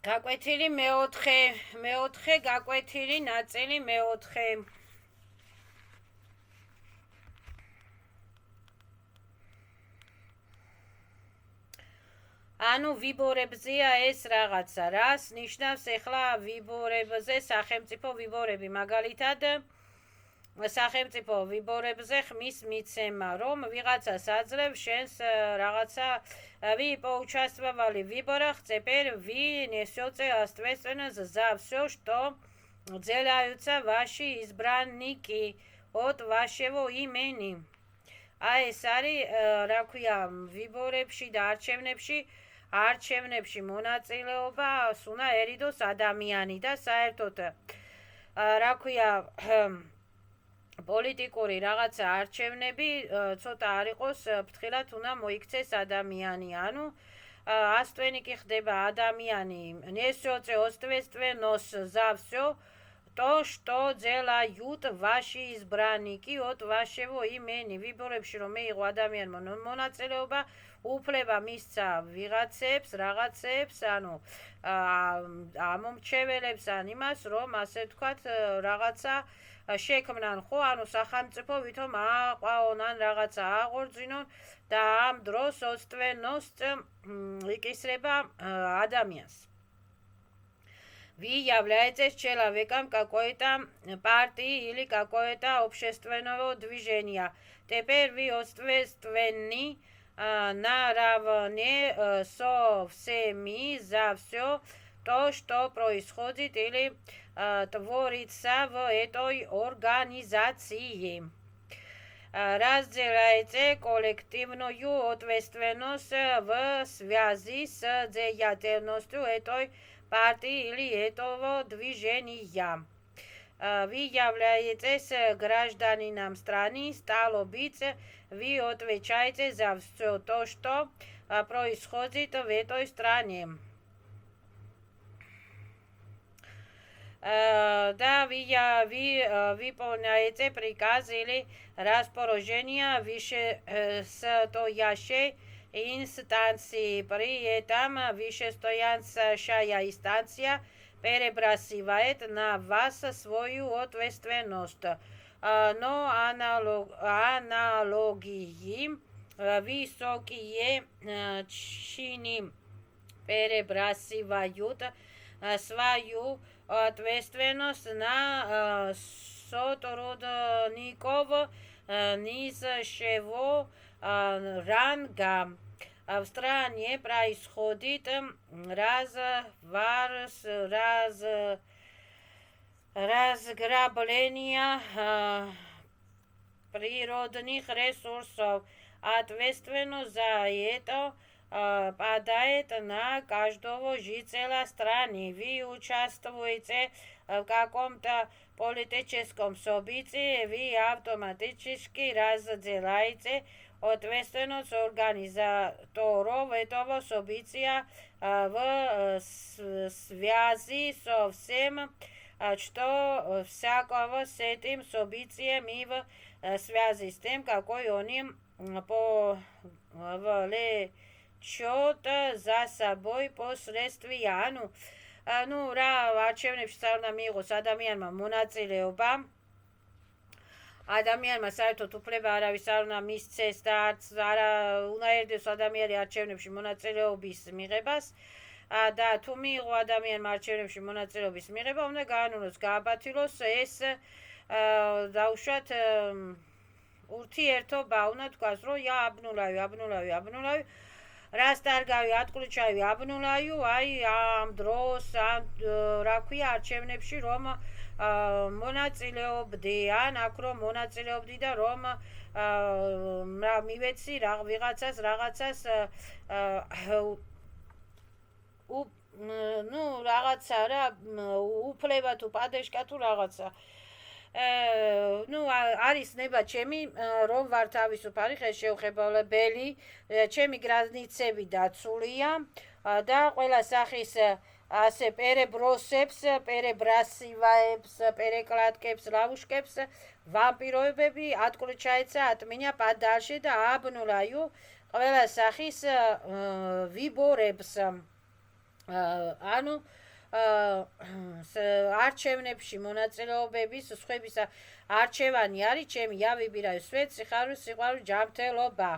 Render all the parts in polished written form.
გაკვეთილი მეოთხე გაკვეთილი ნაწილი მეოთხე. ანუ ვიბორებზეა ეს რაღაცა. რას ნიშნავს ახლა ვიბორებზე სახელმწიფო ვიბორები? მაგალითად სახელმწიფო ვიბორებზე ხმის მიცემა, რომ ვიღაცას აძლევ შენს რაღაცა вы поучаствовали в выборах, теперь вы несете ответственность за все, что делаются ваши избранники от вашего имени. აი ეს არის რა ქვია ვიბორებში და არჩევნებში მონაწილეობას უნდა ერიდოს ადამიანი და საერთოდ რა ქვია პოლიტიკური რაღაცა არჩევნები ცოტა არ იყოს ფრთხილად უნდა მოიქცეს ადამიანი. ანუ ასტვენი კი ხდება ადამიანი несёте ответственность за все то, что делают ваши избранники от вашего имени. ვიბორებში რომ მიიღო ადამიანმა მონაწილეობა, უფლება მისცა ვიღაცებს, რაღაცებს, ანუ ამომრჩეველებს ან იმას, რომ ასე ვთქვათ, რაღაცა შექმნან, ხო, ანუ სახელმწიფო ვითომ აყვაონ ან რაღაცა აღორძინონ და ამ დროს ответственность იკისრება ადამიანს. Вы являетесь человеком какой-то партии или какое-то общественного движения. Теперь вы ответственны наравне со всеми за все то, что происходит или творится в этой организации. Разделяйте коллективную ответственность в связи с деятельностью этой партии или этого движения. Вы являетесь гражданином страны, стало быть, вы отвечаете за все то, что происходит в этой стране. Да, вы выполняете приказ или распоряжение вышестоящей инстанции. При этом вышестоящая инстанция перебрасывает на вас свою ответственность. Но аналогии высокие чины перебрасывают свою ответственность на сотрудников низшего ранга. В стране происходит разграбление природных ресурсов. Ответственность за это падает на каждого жителя страны. Вы участвуете в каком-то политическом событии, вы автоматически разделяете ответственность организаторов этого события в связи со всем, что всякого с этим событием и в связи с тем, какой он им повлечет за собой последствия. Ну, რა არჩევნებში უნდა მიიღოს ადამიანმა მონაწილეობა. ადამიანმა საერთოდ უფლება არავის არ უნდა მისცეს და არც არა უნდა ერდოს ადამიანი არჩევნებში მონაწილეობის მიღებას. და თუ მიიღო ადამიანმა არჩევნებში მონაწილეობის მიღება, უნდა გაანონოს, გააბათილოს ეს დაუშვათ ურთიერთობა, უნდა თქვას, რომ აბნულავი რასტარგავი ატკუჩავი აბნულავი აი ამ დროს რა ქვია არჩევნებში რომ მონაწილეობდი ან აქ რომ მონაწილეობდი და რომ მივეცი ვიღაცას ну რაღაცა რა უფლება თუ პადეშკა თუ რაღაცა ну არის ნება ჩემი რომ ვარ თავისუფალი ხელშეუხებლებელი ჩემი გრაზნიცები დაცულია და ყველა სახის ასე перебрасываებს перекладкებს ловушкებს ვამპიროებები ატკუჩაიცა ატმინია პადალში და აბნულაიუ ყველა სახის ვიბორებს ანუ არჩევნებში მონაწილეობების სხვების არჩევანი არის ჩემი ავიბირაი სვეტ სიხარულის სიყვარულის ჯანმრთელობა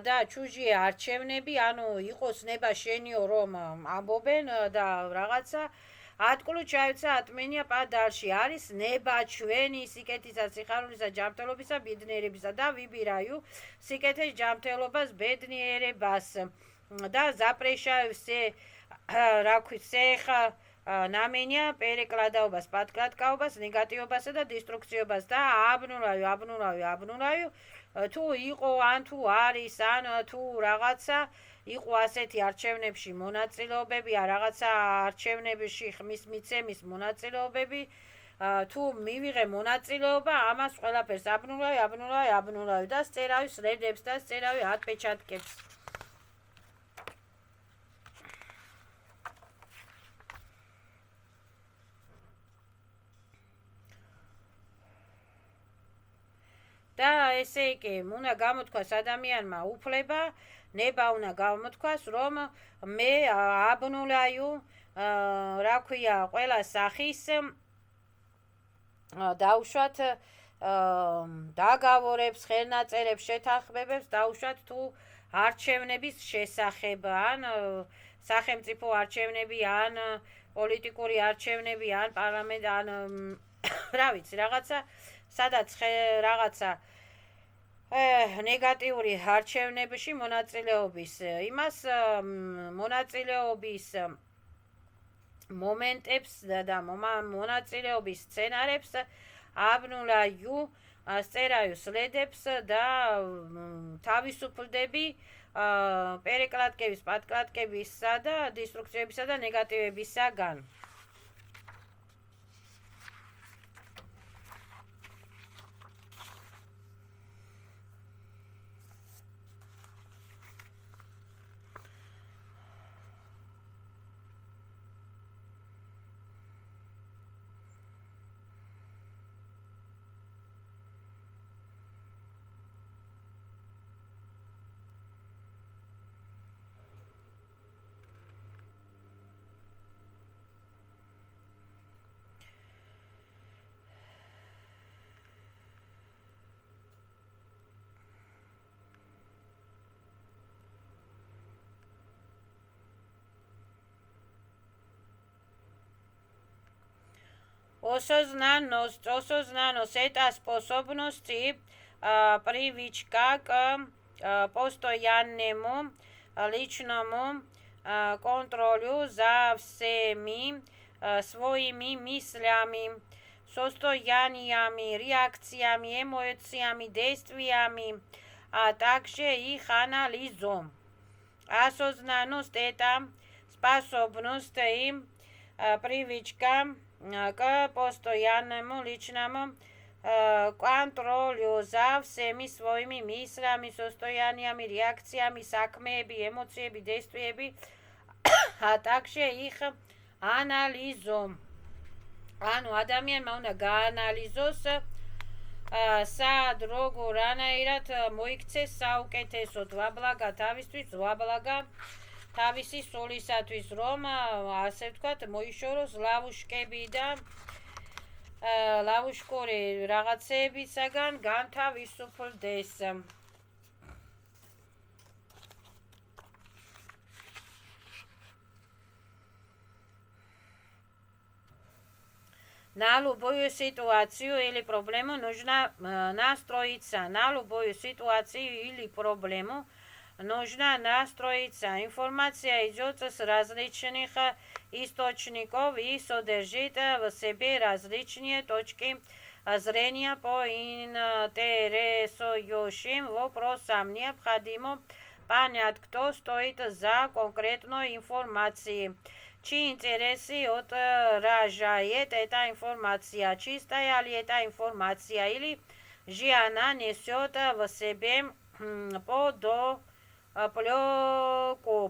და ჩუჟი არჩევნები ანუ იყოს ნება შენიო რომ ამბობენ და რაღაცა ატკულუ ჩაიცა ატმენია პადარში არის ნება ჩვენი სიკეთისა სიხარულისა ჯანმრთელობისა ბედნიერებისა და ვიბირაიუ სიკეთის ჯანმრთელობას ბედნიერებას და ზაპრეშავსე რა ქვია სეხა ნამენია პერეკლადაობას პატკლატკაობას ნეგატივობასა და დისტრუქციობას და აბნურავი თუ იყო ან თუ არის ან თუ რაღაცა იყო ასეთი არჩევნებში მონაწილეობები რაღაცა არჩევნებში ხმის მიცემის მონაწილეობები თუ მივიღე მონაწილეობა ამას ყველაფერს აბნურავი და სწერავი სლედებს და სწერავი ატპეჩატკებს და ესე იგი უნდა გამოთქვას ადამიანმა უფლება ნება უნდა გამოთქვას რომ მე აბნულაიუ რა ქვია ყველა სახის დაუშვათ დაგավորებს ხელნაწერებს შეთანხმებებს დაუშვათ თუ არჩევნების შესახებ ან სახელმწიფო არჩევნები ან პოლიტიკური არჩევნები ან პარლამენტ ან რა ვიცი რაღაცა სადაც რაღაცა ნეგატიური არჩევნებში მონაწილეობის იმას მონაწილეობის მომენტებს და მონაწილეობის სცენარებს აბნულაიუ სწერაიუ სლედებს და თავისუფლდები პერეკლატკების პატკლატკებისა და დისტრუქციებისა და ნეგატივებისაგან осознаност это способности привычка к постоянному личному контролю за всеми своими мыслями, состояниями, реакциями, эмоциями, действиями, а также их анализом. Осознанность это способность и привычка к постоянному личному контролю за всеми своими мыслями, состояниями, реакциями, сакмеби, эмоциями, действиями, а также их анализом. ანუ ადამიანმა უნდა გაანალიზოს სად როგორ რანაირად მოიქცეს საუკეთესო დაბლაგა თავისთვის დაბლაგა თავისი სულისათვის რომ ასე ვთქვათ მოიშოროს ლავუშკები და ლავუშკური რაღაცეებისაგან განთავისუფლდეს На любую ситуацию или проблему нужно настроиться. На любую ситуацию или проблему нужно настроиться. Информация идет с различных источников и содержит в себе различные точки зрения по интересующим вопросам. Необходимо понять, кто стоит за конкретной информацией. Чьи интересы отражает эта информация, чистая ли эта информация, или же она несет в себе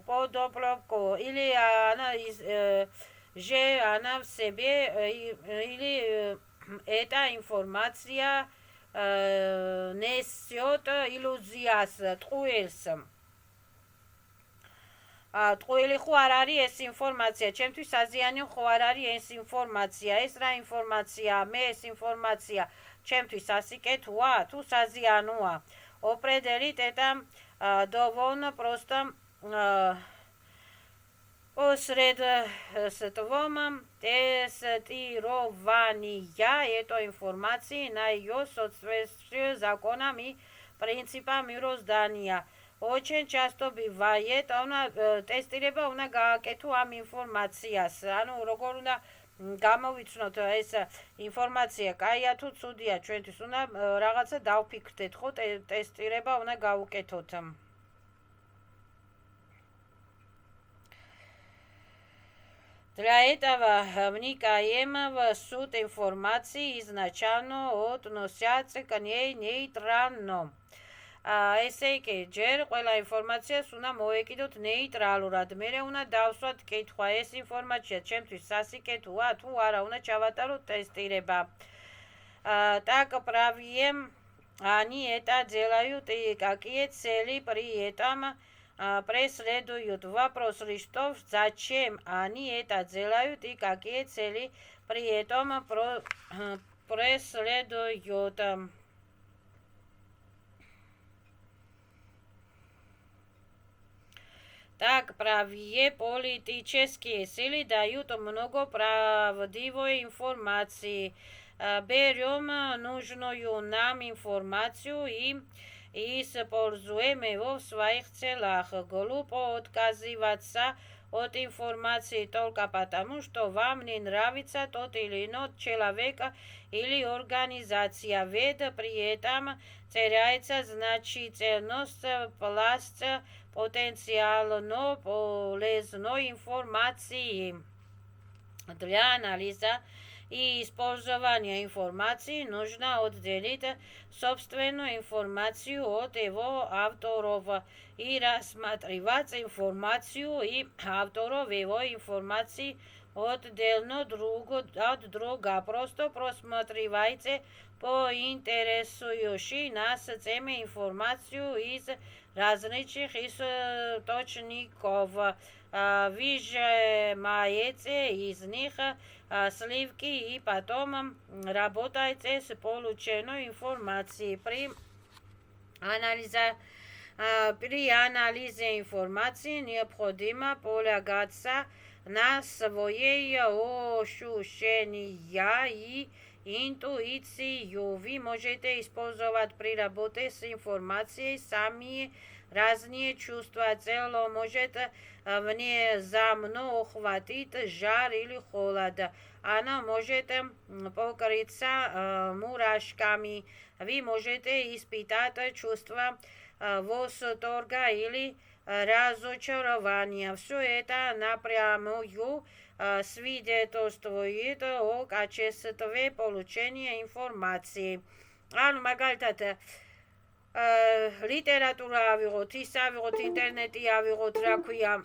подоплёку, или она же она в себе, или эта информация несет иллюзияс, труэльс. ტყუილი ხო არ არის ეს ინფორმაცია, ჩემთვის აზიანი ხო არ არის ეს ინფორმაცია, ეს რა ინფორმაცია, მე ეს информация ჩემთვის ასიკეთოა, თუ საზიანოა. Определить это довольно просто посредством тестирования этой информации на ее соответствие законам и принципам мироздания. Очень часто бывает, ტესტირება უნდა გააკეთო ამ ინფორმაციას. ანუ როგორ უნდა გამოვიცნოთ ეს ინფორმაცია, კაია თუ ცუდია ჩვენთვის, უნდა რაღაცა დავფიქრდეთ, ხო, ტესტირება უნდა გავუკეთოთ. Для этого вникаем в суть информации изначально относятся к ней нейтрально. ესე იგი, ჯერ ყველა ინფორმაციას უნდა მოეკიდოთ ნეიტრალურად. მერე უნდა დავსვათ კითხვა, ეს ინფორმაცია ჩემთვის სასიკეთოა თუ არა, უნდა ჩავატაროთ ტესტირება. Так правием они это делают и какие цели при этом преследуют. Вопрос листов, зачем они это делают и какие цели при этом преследуют. Так правые политические силы дают много правдивой информации. Берем нужную нам информацию и используем его в своих целях. Глупо отказываться от информации только потому, что вам не нравится тот или иной человек или организация. Ведь при этом теряется значительность пласт потенциально полезной информации. Для анализа и использования информации нужно отделить собственную информацию от его авторов и рассматривать информацию и авторов его информации отдельно друг от друга. Просто просматривайте по интересующей нас теме информацию из различных источников. Выжимаете из них сливки и потом работайте с полученной информацией. При анализе информации необходимо полагаться на свои ощущения и интуицию. Вы можете использовать при работе с информацией сами разные чувства. Тело может внезапно охватить жар или холод. Оно может покрыться мурашками. Вы можете испытать чувство восторга или разочарования. Все это напрямую свидетельствует о качестве получения информации. მაგალითად ლიტერატურა ავიღოთ, ის ავიღოთ, ინტერნეტი ავიღოთ, რა ქვია.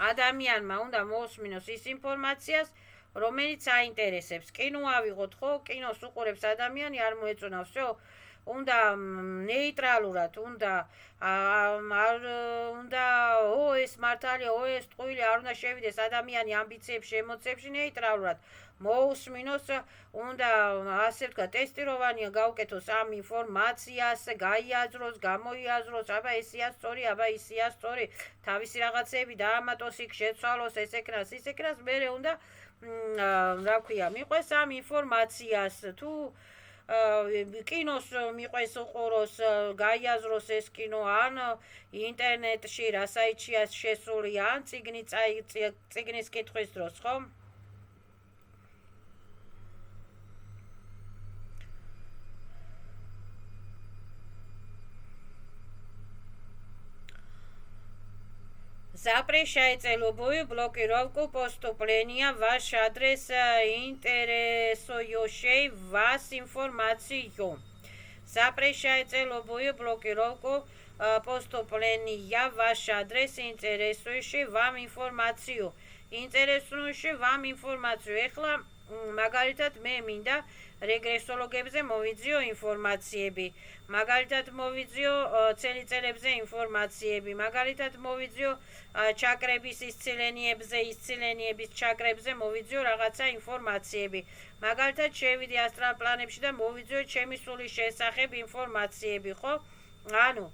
ადამიანმა უნდა მოусმინოს ის ინფორმაციას, რომელიც აინტერესებს. კინო ავიღოთ, ხო, კინოს უყურებს ადამიანი, არ მოეწონა, всё. უნდა ნეიტრალურად, უნდა ეს მართალია, ეს ტყუილი, არ უნდა შევიდეს ადამიანი ამბიციებში, ემოციებში, ნეიტრალურად მოусმინოს, უნდა ასე ვთქვა, ტესტირованია გაუკეთოს ამ ინფორმაციას, გაიაზროს, გამოიაზროს, აბა ესია სწორი, აბა ისია სწორი, თავისი რაღაცები დაამატოს, იქ შეცვალოს, ეს ეკრას, ის ეკრას, მერე უნდა რა ქვია, მიყვეს ამ ინფორმაციას, თუ კინოს მიყვეს უყუროს, გაიაზროს ეს კინო, ან ინტერნეტში რა საიტშია შესული, ან წიგნის კითხვის დროს, ხო? Запрещайте любую блокировку поступления в ваш адрес интересующей вас информацию. Запрещайте любую блокировку поступления в ваш адрес интересующей вам информацию. Интересующей вам информацию. Ეხლა მაგალითად მე მინდა რეგრესოლოგებზე მოვიძიო ინფორმაციები, მაგალითად მოვიძიო წელიწელებზე ინფორმაციები, მაგალითად მოვიძიო ჩაკრების ისცილენიების ჩაკრებზე მოვიძიო რაღაცა ინფორმაციები, მაგალითად შევიდე ასტრალურ პლანებში და მოვიძიო ჩემი სულის შესახებ информациები, ხო? ანუ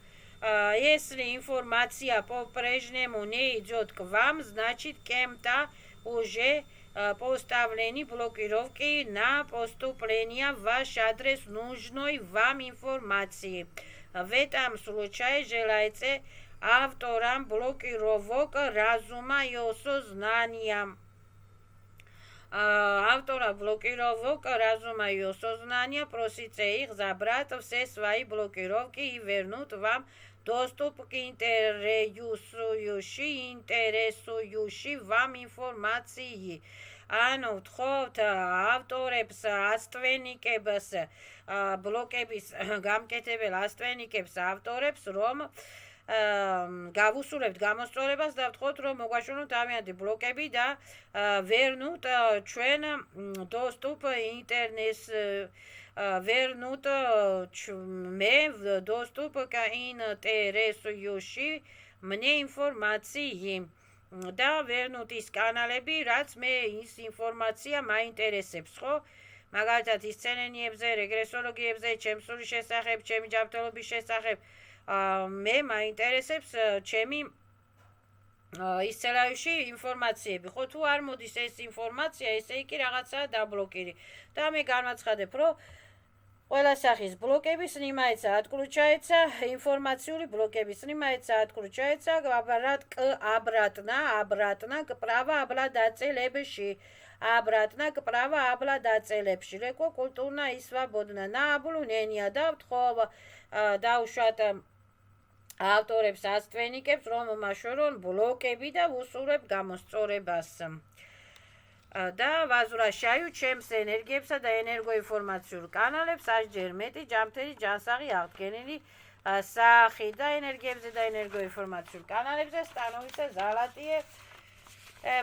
если информация по-прежнему не идет к вам, значит кем-то уже поставлены блокировки на поступление в ваш адрес нужной вам информации. В этом случае желается авторам блокировок разума и осознания. Автора блокировок разума и осознания просите их забрать все свои блокировки и вернуть вам доступ к интересующей вам информации. ანუ ვთხოვთ ავტორებს, ასტვენიკებს, ბლოკების გამკეთებელ ასტვენიკებს, ავტორებს, რომ გავუსურებთ გამოსწორებას და ვთხოვთ, რომ მოგვაშუროთ თავიანთი ბლოკები და ვერნут ჩვენ доступ ინტერნეტს вернут მე доступ к интересующей мне информации და ვერნут ის კანალები, რაც მე ის ინფორმაცია მაინტერესებს, ხო? მაგალითად ისცელენიებზე, რეგრესოლოგიებზე, ჩემი სულის შესახებ, ჩემი ჯანმრთელობის შესახებ მე მაინტერესებს ჩემი ისცელავში ინფორმაციები, ხო? თუ არ მოდის ეს ინფორმაცია, ესე იგი რაღაცაა დაბლოკირი. და მე განვაცხადებ, რომ ყველა სახის блокები снимается, отключается, информационные блокები снимается, отключается, обратно к правообладателებში, обратно к правообладателებში, легко, культурно и свободно, на обнуление და ვთხოვ დავუშვათ ავტორებს, ასტვენიკებს, რომ მაშორონ ბლოკები და უსურებ გამოსწორებას. და ვაზრაშაიუ ჩემს ენერგიებსა და ენერგოინფორმაციულ კანალებს ასჯერ მეტი ჯანმრთელი ჯანსაღი აღდგენილი სახი და ენერგიებზე და ენერგოინფორმაციულ კანალებზე სტანოვიცე ზალატიე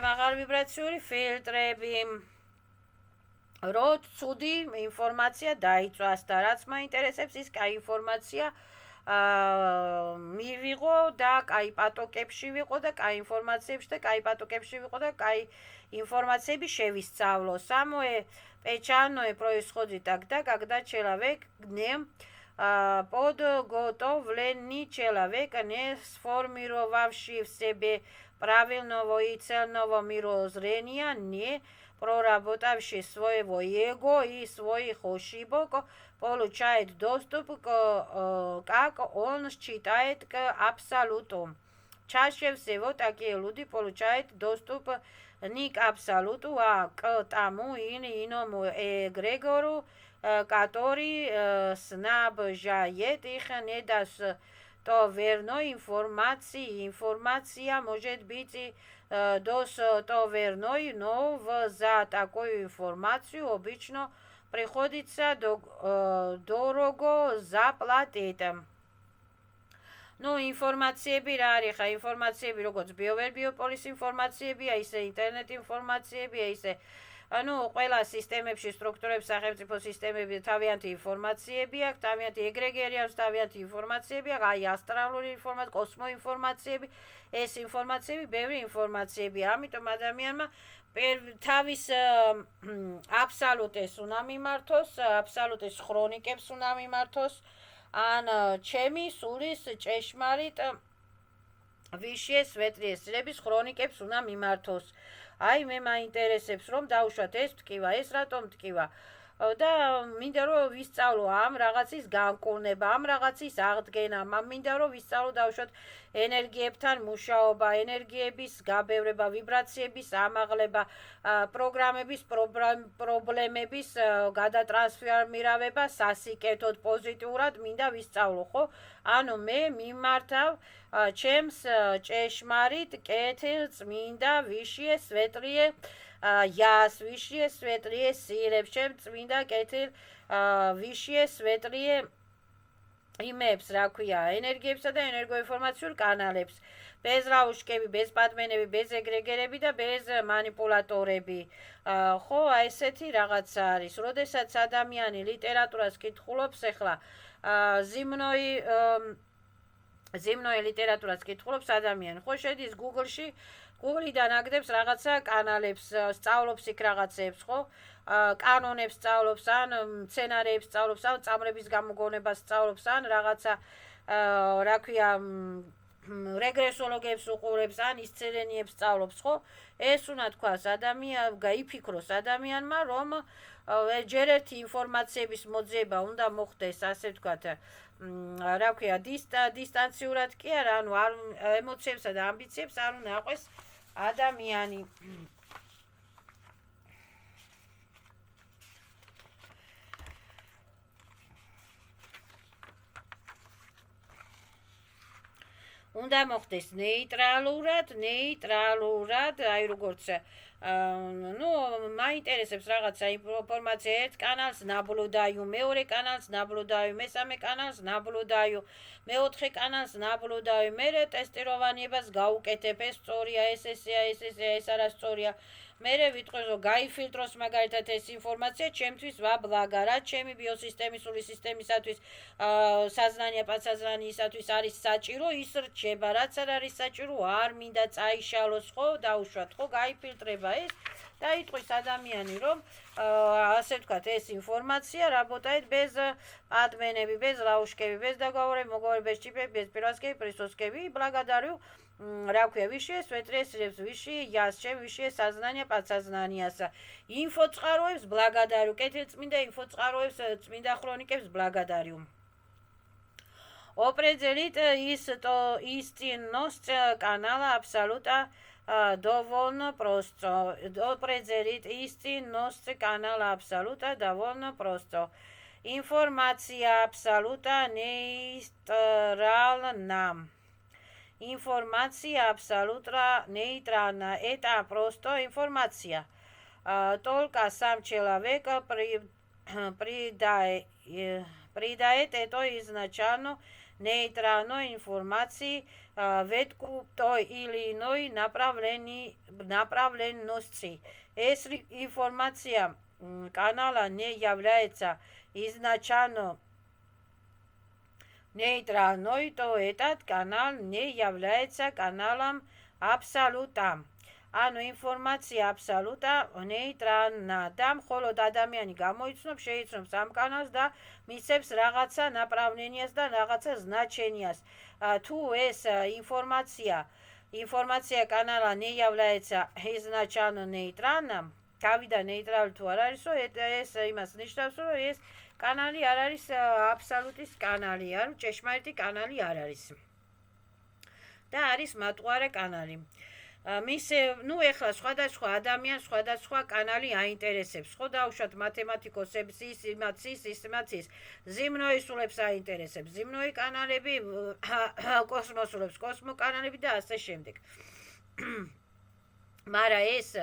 მაღალი ვიბრაციული ფილტრები რო ცუდი ინფორმაცია დაიწვას და რაც მაინტერესებს ის კაი ინფორმაცია მივიღო და კაი პატოკებში ვიყო და კაი ინფორმაციებში და კაი патокებში ვიყო და каи информациები შევისწავლო. Самое печальное происходит тогда, когда человек не подготовленный человек, не сформировавший в себе правильного и цельного мирозрения, не проработавший своего эго и своих ошибок, получает доступ как он считает, к абсолюту. Чаще всего такие люди получают доступ не к абсолюту, а к тому или иному эгрегору, который снабжает их недостоверной информацией. Информация может быть достоверной, но за такую информацию обычно приходится дорого заплатить. Ну, ინფორმაციები რა არის ხა? ინფორმაციები როგორც ბიოვერბიოპოლის ინფორმაციებია, ისე ინტერნეტ ინფორმაციებია, ისე ანუ ყველა სისტემებში, სტრუქტურებში, სახელმწიფო სისტემებში თავიანთი ინფორმაციები აქვს, თავიანთი ეგრეგერი აქვს, თავიანთი ინფორმაციები აქვს, აი ასტრალური ინფორმაცია, კოსმოინფორმაციები, ეს ინფორმაციები, ბევრი ინფორმაციებია. ამიტომ ადამიანმა თავის აბსოლუტეს უნდა მიმართოს, აბსოლუტეს ხრონიკებს უნდა მიმართოს. ან ჩემი სულის ჭეშმარიტ ვიშიე სვეტლიე სილების ხრონიკებს უნდა მიმართოს. აი მე მაინტერესებს რომ დავუშვათ ეს ტკივა, ეს რატომ ტკივა და მინდა რომ ვისწავლო ამ რაღაცის განკურნება, ამ რაღაცის აღდგენა, მინდა რომ ვისწავლო დავუშვათ ენერგიებთან მუშაობა, ენერგიების გაბევრება, ვიბრაციების ამაღლება, პროგრამების პრობლემების გადატრანსფორმირება სასიკეთოდ პოზიტიურად მინდა ვისწავლო, ხო? ანუ მე მიმართავ ჩემს ჭეშმარიტ კეთილ წმინდა ვიშიე სვეტლიე яс вишье светлее силებს, ჩემ წმინდა კეთილ ვიშიე სვეტლიე იმებს, რა ქვია, ენერგიებსა და ენერგოინფორმაციულ კანალებს. без რაუშკები, без პადმენები, без ეგრეგერები და без манипуляტორები. ხო, ესეთი რაღაცა არის. როდესაც ადამიანი ლიტერატურას კითხულობს, ეხლა ზიმნოი ლიტერატურას კითხულობს ადამიანი. ხო, შედის Google-ში, Google-დან აგდებს რაღაცა კანალებს, სწავლობს იქ რაღაცებს, ხო? კანონებს სწავლობს, ან სცენარეებს სწავლობს, ან წამრების გამოგონებას სწავლობს, ან რაღაცა რა ქვია, რეგრესოლოგებს უყურებს, ან ისცელენიებს სწავლობს, ხო? ეს უნდა თქვას გაიფიქროს ადამიანმა, რომ ჯერ ერთი ინფორმაციების მოძიება უნდა მოხდეს, ასე ვთქვათ, რა ქვია, დისტანციურად კი არა, ანუ ემოციებსა და ამბიციებს არ უნდა აყვეს ადამიანი. უნდა მოხდეს ნეიტრალურად, აი როგორც მაინტერესებს რაღაცა ინფორმაცია, ერთ კანალს ნაბლუდაიუ, მეორე კანალს ნაბლუდაიუ, მესამე კანალს ნაბლუდაიუ, მეოთხე კანალს ნაბლუდაიუ, მერე ტესტიროვანიებას გაუკეთებ, ეს სწორია, ეს არასწორია. მერე ვიტყვი, რომ გაიფილტროს მაგალითად ეს ინფორმაცია ჩემთვის ვაბლაგა, რაც ჩემი ბიოსისტემისული სისტემისათვის, საზნანია პასაზნანიისათვის არის საჭირო, ის რჩება, რაც არ არის საჭირო, არ მინდა წაიშალოს, ხო, დაუშვათ, ხო, გაიფილტრება ეს და იტყვის ადამიანი, რომ ასე ვთქვათ, ეს ინფორმაცია работает без адменები, без лаушкები, без договоров, без чипов, без пирожков, присоскები, благодарю. რა ქვია, ვიშიე სვეტრესებს, ვიშიე ясче, ვიშიე საზნანია პასაზნანიასა. ინფოწყაროებს благодарю, კეთილწმინდა ინფოწყაროებს, წმინდა хроникებს благодарю. Определить истинность канала абсолютно довольно просто. Определить истинность канала абсолютно довольно просто. Информация абсолютно нейтральна. Информация абсолютно нейтральна. Это просто информация. Только сам человек придает этой изначально нейтральной информации ветку той или иной направленности. Если информация канала не является изначально нейтральной, то этот канал не является каналом абсолютно. ანუ ინფორმაცია აბსოლუტა ნეიტრალნა და მხოლოდ ადამიანი გამოიცნობს, შეიცნობს ამ კანალს და მისცემს რაღაცა ნაპრავლენიას და რაღაცა значениას. თუ ეს ინფორმაცია კანალა не является изначально нейтральным, თავიდან ნეიტრალი თუ არ არისო, ეს იმას ნიშნავს, რომ ეს კანალი არ არის აბსოლუტის კანალი, ანუ ჭეშმარიტი კანალი არ არის. და არის მატყუარე კანალი. ეხლა სხვადასხვა ადამიანს სხვადასხვა კანალი აინტერესებს, ხო, დაუშვათ მათემატიკოსებს ის, ზიმნოისულებს აინტერესებს, ზიმნოი კანალები, კოსმოსულებს, კოსმოკანალები და ასე შემდეგ. მაგრამ ეს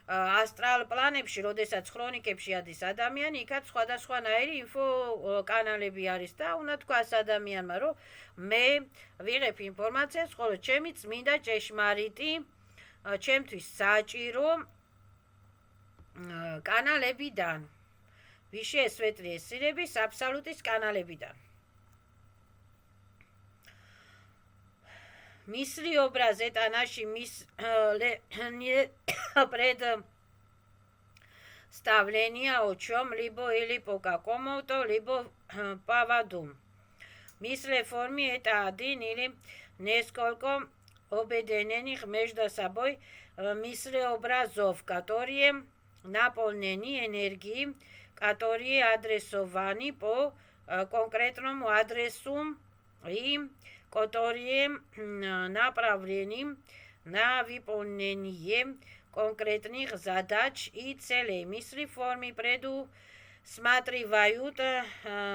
ასტრალ პლანებში, როდესაც ხრონიკებში ადის ადამიანი, იქაც სხვადასხვანაირი ინფო კანალები არის და უნდა თქვას ადამიანმა, რომ მე ვიღებ ინფორმაციას, ხოლო ჩემი წმინდა ჭეშმარიტი, ჩემთვის საჭირო კანალებიდან. ვიშე სვეტრი ესირების აბსოლუტის კანალებიდან. Мысли образ это наши представления о чем-либо или по какому-то либо поводу. Мысли форме это один или несколько объединенных между собой мыслеобразов, которые наполнены энергией, которые адресованы по конкретному адресу и которые направлены на выполнение конкретных задач и целей. Мысли формы предусматривают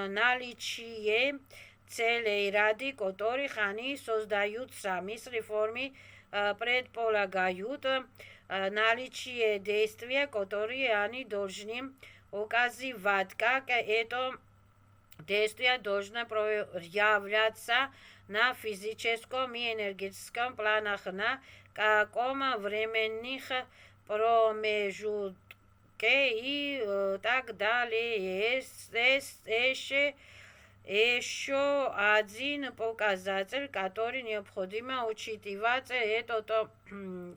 наличие целей, ради которых они создаются. Мысли формы предполагают наличие действия, которые они должны указывать, как это Действия должны проявляться на физическом и энергетическом планах на каком временных промежутке и так далее. Еще один показатель, который необходимо учитывать, это то,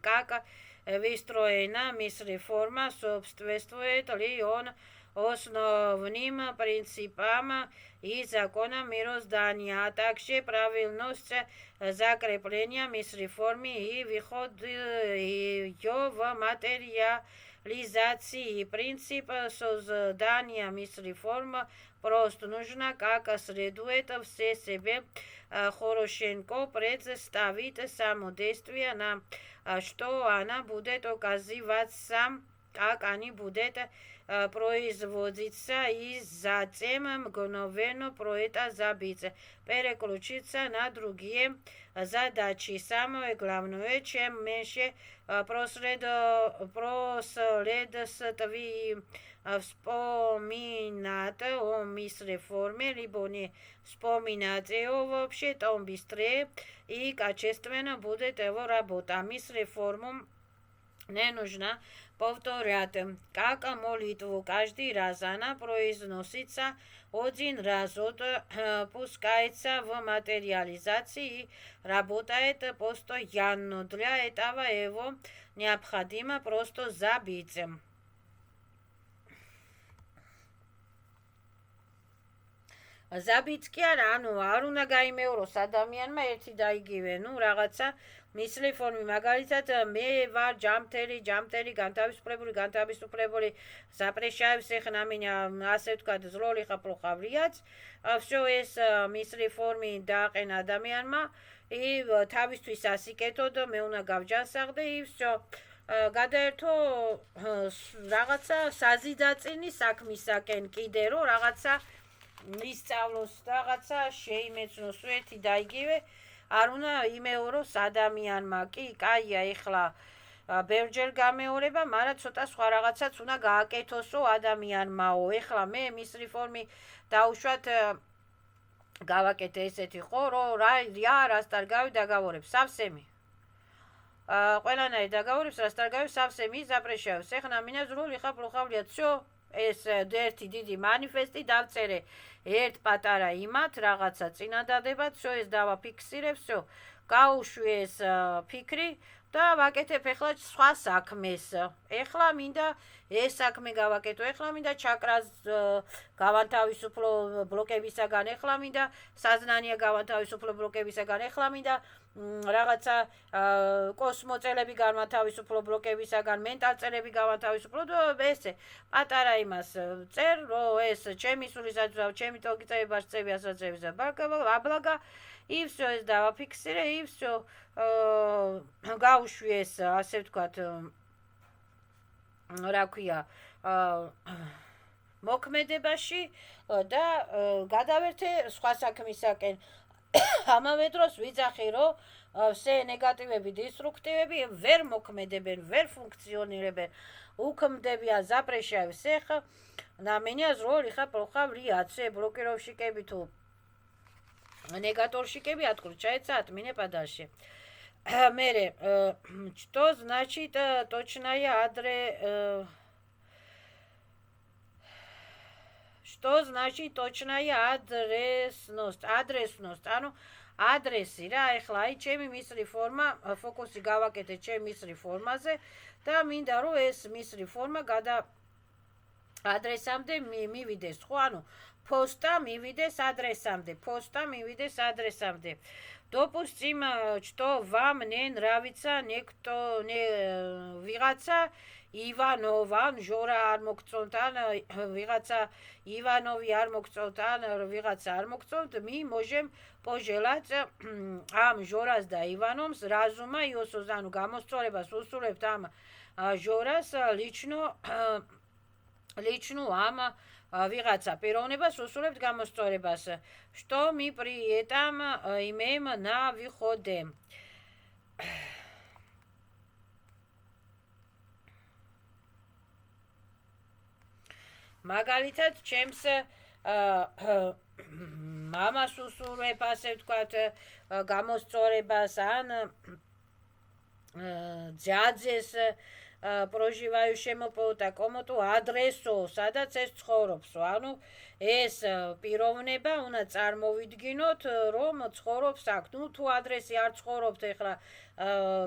как выстроена мисреформа, соответствует ли он основным принципам и законам мироздания, а также правильность закрепления мисреформы и выход ее в материализации. Принцип создания мисреформы просто нужно как следует все себе хорошенько представить само действие, на что она будет оказываться, как они будут производиться и затем мгновенно про это забыть, переключиться на другие задачи. Самое главное, чем меньше проследствий вспоминать о мисреформе, либо не вспоминать его вообще, то он быстрее и качественно будет его работа. Мисреформу не нужно повторять, как молитву каждый раз. Она произносится один раз, пускается в материализации и работает постоянно. Для этого его необходимо просто забить. Zabits კი არა, ანუ არ უნდა გაიმეოროს ადამიანმა ერთი და იგივე, რაღაცა მისლიფორმი, მაგალითად მე ვარ ჯამთელი, განთავისუფლებული, запрещаю всех на меня, ასე ვთქვათ, ზროლი ხაპლოხავლიაც. Всё ეს მისლიფორმი დააყენა ადამიანმა, и თავისთვის ასიკეთო და მე უნდა გავჯანსაღდე, и всё. გადაერთო რაღაცა საზიდაწინი საქმისაკენ კიდე, რომ რაღაცა მისწავლოს რაღაცა შეიმეცნოს ერთი და იგივე, არ უნდა იმეოროს ადამიანმა. კი, კაია, ეხლა ბევრჯერ გამეორება, მაგრამ ცოტა სხვა რაღაცაც უნდა გააკეთოსო ადამიანმაო. ეხლა მე მისრიფორმი დაუშვათ გავაკეთე ესეთი ხო, რომ რას დარგავი დაგავორებ, სავსემი. ყველანაირ დაგავორებს, რას დარგავი, სავსემი запрещаю. ეხლა მინას როლი ხაპლოხავლიათ, всё. ეს ერთი დიდი манифесტი დავწერე ერთ პატარა იმათ რაღაცა წინადადებად, всё ეს დავაფიქსირებ, всё. გაუშვი ეს ფიქრი და ვაკეთებ ეხლა სხვა საქმეს. ეხლა მინდა ეს საქმე გავაკეთო, ეხლა მინდა ჩაკრას გავანთავისუფლო ბლოკებისაგან, ეხლა მინდა საზნანია გავანთავისუფლო ბლოკებისაგან, ეხლა მინდა რაღაცა კოსმოწელები განმათავისუფლო ბლოკებისაგან, მენტალწელები განმათავისუფლო და ესე პატარა იმას წერ, რომ ეს ჩემი სულისაძვავ, ჩემი ტოკიწები ბაშწები ასაწები და აბლაგა, и всё ეს დავაფიქსირე, и всё გავუშვი ეს, ასე ვთქვათ, რა ქვია, მოქმედებაში და გადავერთე სხვა საქმისაკენ. ამავე დროს ვიძახი, რომ все ნეგატივები, დესტრუქტივები ვერ მოქმედებენ, ვერ ფუნქციონირებენ. უქმდებიან, запрещаю всех. На меня зроли ხაპლოხავლიათ, все блокировщикები თუ негаторщикები отключаются от меня подальше. Мере, что значит точная Что значит точная адресность? Адресность, ანუ ადრესი რა, ეხლა აი ჩემი მისრიფორმა, ფოკუსი გავაკეთე ჩემი მისრიფორმაზე და მინდა რომ ეს მისრიფორმა გადა ადრესამდე მივიდეს, ხო, ანუ posta მივიდეს ადრესამდე. Допустим, что вам не нравится вიღაცა ივანოვა, ჟორა არ მოგწონთ, ან ვიღაცა ივანოვი არ მოგწონთ, ან ვიღაცა არ მოგწონთ, мы можем пожелать ამ ჟორას და ივანომს разума и осознанно გამოსწორებას უსურვებთ ამ ჟორას лично ამ ვიღაცა პიროვნებას უსურვებთ გამოსწორებას. Что мы при этом имеем на выходе? მაგალითად, ჩემს მამას უსურვებ, ასე ვთქვათ, გამოსწორებას ან ძაძეს პროჟივაიუშემო პოუტა კომოტუ ადრესო, სადაც ეს ცხოვრობს. ანუ ეს პიროვნება უნდა წარმოვიდგინოთ, რომ ცხოვრობს აქ. თუ ადრესი არ ცხოვრობთ ეხლა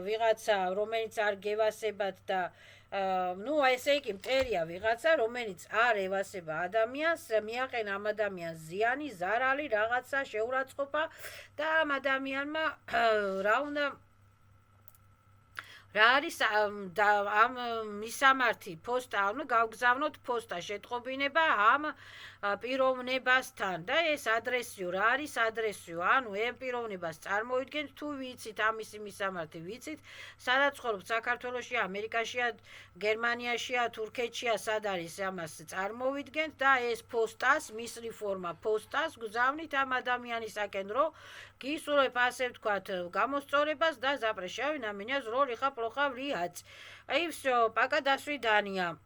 ვიღაცა, რომელიც არ გევასებათ და ესე იგი მტერია ვიღაცა, რომელიც არ ევასება ადამიანს, მიაყენა ამ ადამიანს ზიანი, ზარალი, რაღაცა შეურაცხყოფა და ამ ადამიანმა რა უნდა რა არის ამ მისამართი პოსტა, ანუ გავგზავნოთ პოსტა შეტყობინება ამ პიროვნებასთან და ეს ადრესიო, რა არის ადრესიო, ანუ ამ პიროვნებას წარმოიდგენთ, თუ ვიცით ამისი მისამართი, ვიცით, სადაც ცხოვრობთ, საქართველოშია, ამერიკაშია, გერმანიაშია, თურქეთშია, სად არის ამას წარმოვიდგენთ და ეს პოსტას, მისრი ფორმა პოსტას გზავნით ამ ადამიანისაკენ, რომ გისურვებ, ასე ვთქვათ, გამოსწორებას და запрещаю на меня зло лихо плохо влиять. И все, пока, до свидания.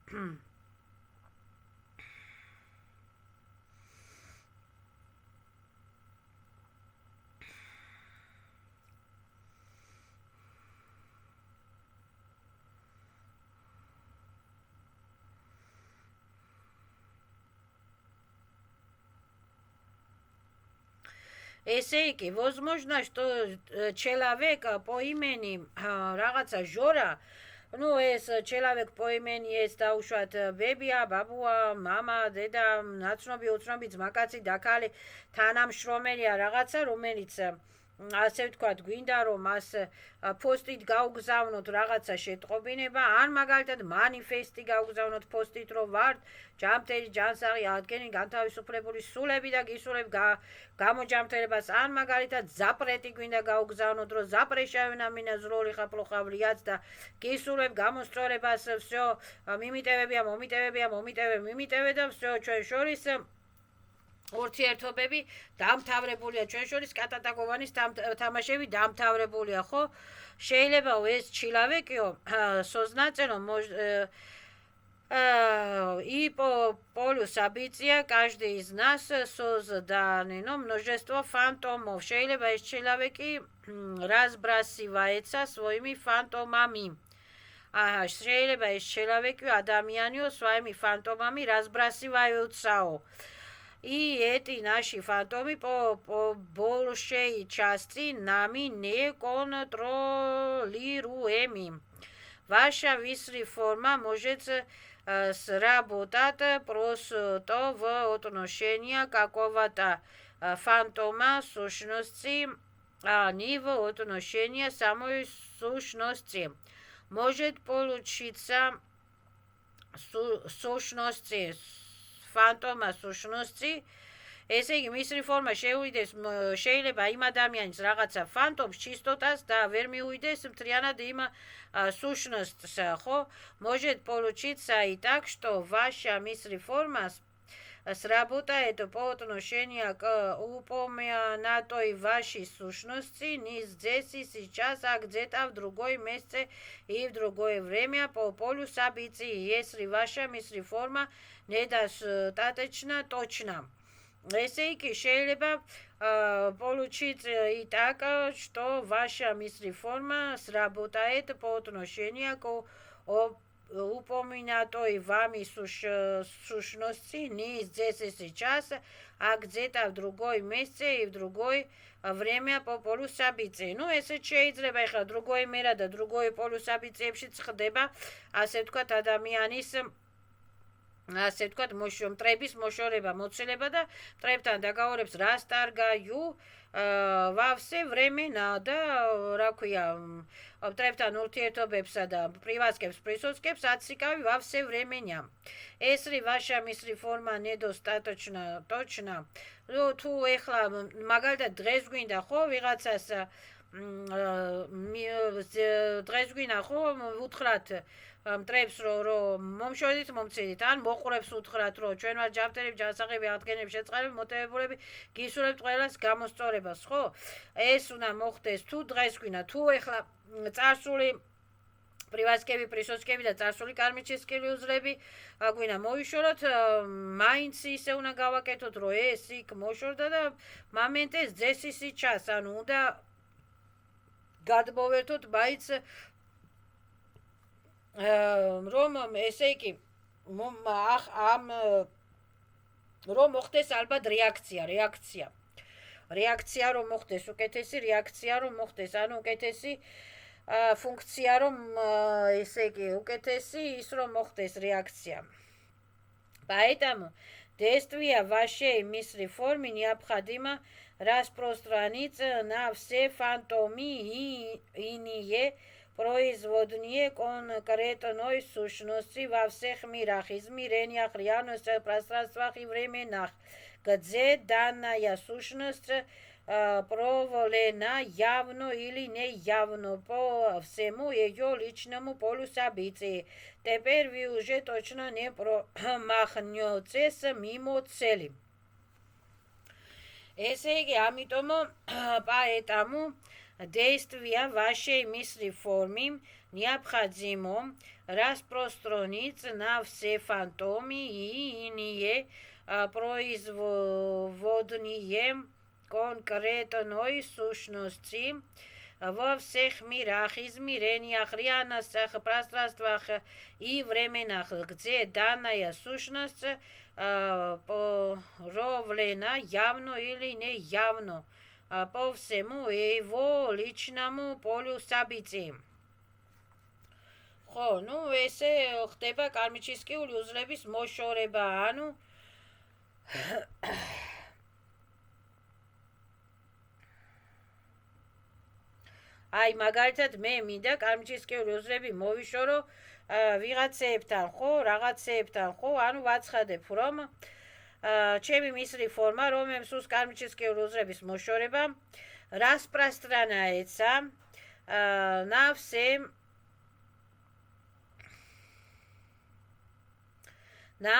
ესე იგი, возможно, что человек по имени რაღაცა Жора, ну, ეს человек по имени ეს დაუშვათ ბებია, ბაბუა, მამა, დედა, ნაცნობი, უცნობი, ძმაკაცი, დაქალი, თანამშრომელია რაღაცა, რომელიც ასე ვთქვათ, გვინდა რომ მას პოსტით გავგზავნოთ რაღაცა შეტყობინება, ან მაგალითად მანიფესტი გავგზავნოთ პოსტით, რომ ვართ ჯანმრთელი, ჯანსაღი, აღდგენილი, განთავისუფლებული სულები და გისურვებ გამოჯანმრთელებას, ან მაგალითად ზაპრეტი გვინდა გავგზავნოთ, რომ запрещаю на меня зло лихо плохо влиять და გისურვებ გამოსწორებას, всё, მიმიტევე და всё, ჩვენ შორის ურთიერთობები დამთავრებულია, ჩვენ შორის კატატაკოვანის თამაშები დამთავრებულია, ხო? შეიძლება ეს человекио сознательно и по полю события каждый из нас создано множество фантомов. შეიძლება ეს человеки разбрасывается своими фантомами. შეიძლება ეს человеки ადამიანио своими фантомами разбрасываются. И эти наши фантомы по большей части нами не контролируемы. Ваша высшая форма может сработать просто в отношении какого-то фантома сущности, а не в отношении самой сущности. Может получиться сущности фантома сущности, ესე იგი მისრი форма შეუიდეს, შეიძლება იმ ადამიანის რაღაცა фантомს чистотას და ვერ მიუიდეს მთლიანად იმ сущностს, ხო? Может получиться и так, что ваша мисри форма сработает по отношению к упомянутой вашей сущности не здесь и сейчас, а где-то в другой месте и в другое время по полю событий, если ваша мисри форма недостаточно точна. Ესე იგი, შეიძლება получиться и так, что ваша мисри форма сработает по отношению к упомянутой вами сущности не здесь и сейчас, а где-то в другой месте и в другое время по полю событий. Ну, ესე შეიძლება ეხლა другое мера და другое полю событиებში ხდება, ასე ვთქვათ, ადამიანის ასე ვთქვათ, მტრების მოშორება, მოცილება და მტრებთან დაგავარებს რასტარგаю во все времена და რა ქვია, მტრებთან ურთიერთობებსა და პრივატკებს, პრისოцкებს აციკავი во все времена. Если ваша мисри форма недостаточно точна, ну, თუ ეხლა მაგალითად დღეს გვინდა ხო ვიღაცას დღეს გვინდა ხო უთხრათ მტრებს რომ მომშორდით მომციდით ან მოყურებს უთხრათ რომ ჩვენ ვარ ჯანმრთელები, ჯანსაღები, აღდგენილები, შეწყალები, მოტივირებული, გისურვებთ ყველას გამოსწორებას, ხო? ეს უნდა მოხდეს თუ დღეს გვინდა, თუ ეხლა წარსული პრივატსკები, პრისოცკები და წარსული კარმიჩისკელი უზრები გვინდა მოიშოროთ, მაინც ისე უნდა გავაკეთოთ, რომ ეს იქ მოშორდა და მომენტეს ძესისი ჩას, ანუ უნდა გადმოვერთოთ მაინც რომ ესე იგი რომ მოხდეს ალბათ რეაქცია რომ მოხდეს უკეთესი რეაქცია რომ მოხდეს, ანუ უკეთესი функция რომ ესე იგი უკეთესი ის რომ მოხდეს реакция. Поэтому действия вашей мысли формы необходимо распространить на все фантомы и иные производные конкретной сущности во всех мирах, измерениях, реальностях, пространствах и временах, где данная сущность проявлена явно или неявно по всему ее личному полю событий. Теперь вы уже точно не промахнетесь мимо цели. Ესე იგი, ამიტომ поэтому действия вашей мысли формы необходимо распространить на все фантомы и иные производные конкретной сущности во всех мирах, измерениях, реальностях, пространствах и временах, где данная сущность проявлена явно или неявно по всему его личному полю событий. ხო, ну ესე ხდება კარმიჩისკიული უზრების მოშორება, ანუ აი მაგალითად მე მინდა კარმიჩისკიული უზრები მოვიშორო ვიღაცეებთან, ხო, რაღაცეებთან, ხო, ანუ ვაცხადებ, რომ ჩემი მისრი ფორმა, რომ სუს კარმიჩისკიული უზრების მოშორება распространяется на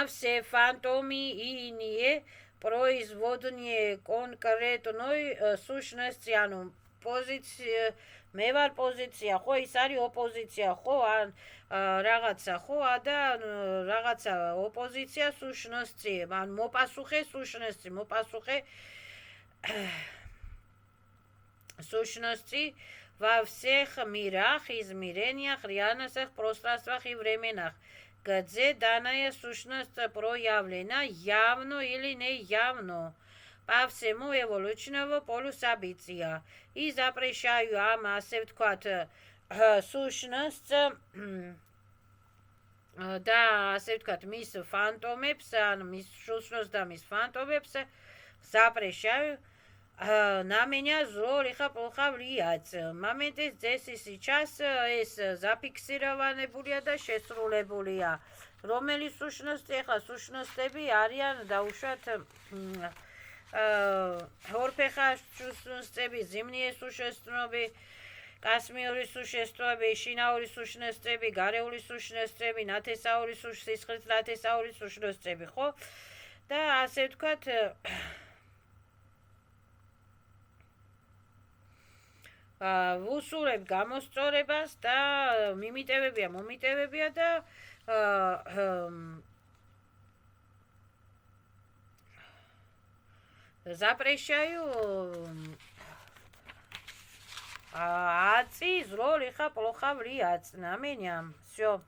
все фантомы и иные производные конкретной сущности, ანუ позиция, მე ვარ პოზიცია, ხო, ის არის ოპოზიცია, ხო, ან რაღაცა, ხო, და რაღაცა ოპოზიცია сущности, ან მოპასუხე сущности, მოპასუხე сущности во всех мирах, измерениях, реальностях, пространствах и временах, где данная сущность проявлена явно или неявно по всему его личному полю события. И запрещаю am, ასე ვთქვათ, сущность და ასე ვთქვათ, მის ფანტომებს, ანუ მის сущность და მის фантомებს запрещаю на меня зло лихо плохо влиять. Моментის ძესის час ეს ზაფიქსირованებულია და შესრულებულია. რომელი სущности, ახლა სущностები არიან დაუშვათ ორფეხა სущностები, ზიმნიე სущностები, კასმიური სущностები, შინაური სущностები, გარეული სущностები, ნათესაური სისხლით ნათესაური სущностები, ხო? და ასე ვთქვათ, ვუსურებ გამოსწორებას და მიმიტევებია, მომიტევებია და запрещаю аци зло лихо плохо влиять на меня. Все.